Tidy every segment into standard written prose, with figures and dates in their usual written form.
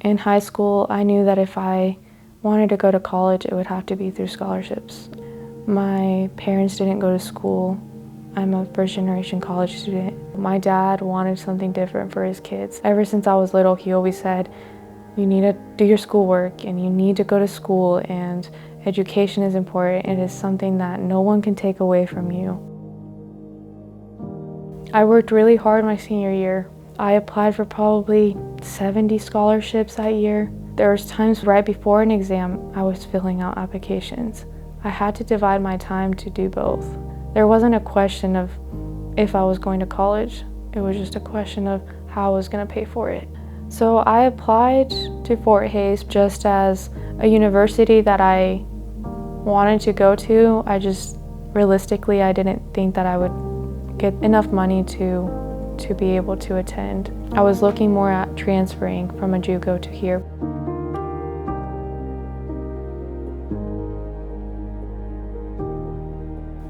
In high school, I knew that if I wanted to go to college, it would have to be through scholarships. My parents didn't go to school. I'm a first-generation college student. My dad wanted something different for his kids. Ever since I was little, he always said, you need to do your schoolwork and you need to go to school, and education is important. It is something that no one can take away from you. I worked really hard my senior year. I applied for probably 70 scholarships that year. There was times right before an exam I was filling out applications. I had to divide my time to do both. There wasn't a question of if I was going to college. It was just a question of how I was going to pay for it. So I applied to Fort Hays just as a university that I wanted to go to. Realistically, I didn't think that I would get enough money to be able to attend. I was looking more at transferring from a JUCO to here.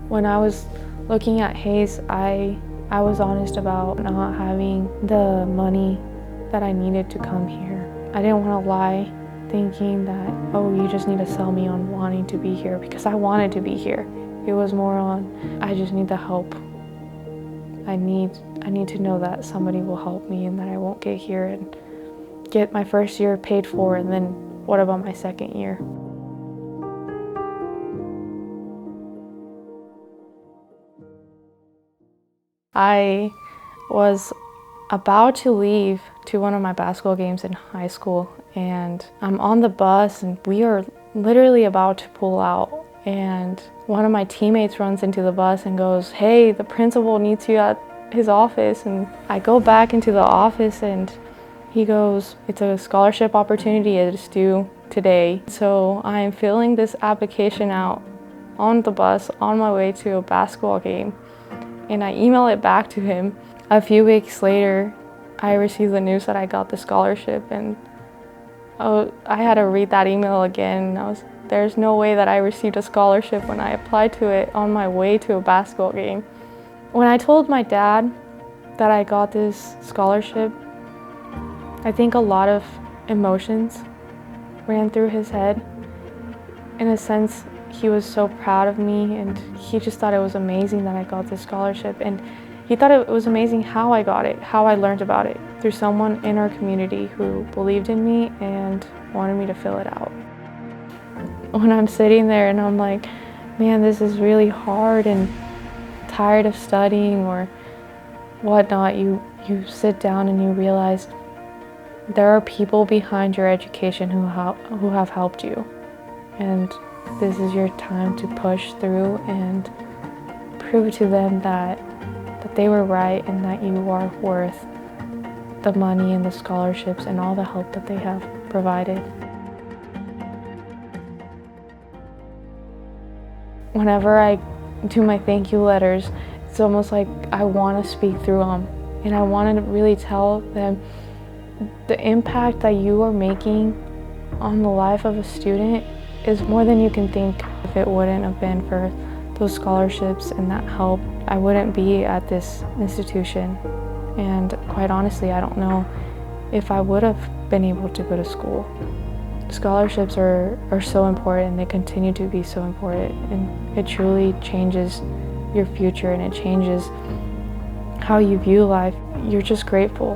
When I was looking at Hays, I was honest about not having the money that I needed to come here. I didn't want to lie thinking that, oh, you just need to sell me on wanting to be here, because I wanted to be here. It was more on, I just need the help. I need to know that somebody will help me and that I won't get here and get my first year paid for, and then what about my second year? I was about to leave to one of my basketball games in high school, and I'm on the bus and we are literally about to pull out, and one of my teammates runs into the bus and goes, hey, the principal needs you at his office. And I go back into the office and he goes, it's a scholarship opportunity, it's due today. So I'm filling this application out on the bus on my way to a basketball game, and I email it back to him. A few weeks later, I received the news that I got the scholarship, and I had to read that email again. There's no way that I received a scholarship when I applied to it on my way to a basketball game. When I told my dad that I got this scholarship, I think a lot of emotions ran through his head. In a sense, he was so proud of me, and he just thought it was amazing that I got this scholarship, and he thought it was amazing how I got it, how I learned about it, through someone in our community who believed in me and wanted me to fill it out. When I'm sitting there and I'm like, man, this is really hard and tired of studying or whatnot, you sit down and you realize there are people behind your education who have helped you, and this is your time to push through and prove to them that they were right and that you are worth the money and the scholarships and all the help that they have provided. Whenever I do my thank you letters, it's almost like I want to speak through them, and I want to really tell them the impact that you are making on the life of a student is more than you can think. If it wouldn't have been for those scholarships and that help, I wouldn't be at this institution. And quite honestly, I don't know if I would have been able to go to school. Scholarships are so important. They continue to be so important, and it truly changes your future and it changes how you view life. You're just grateful.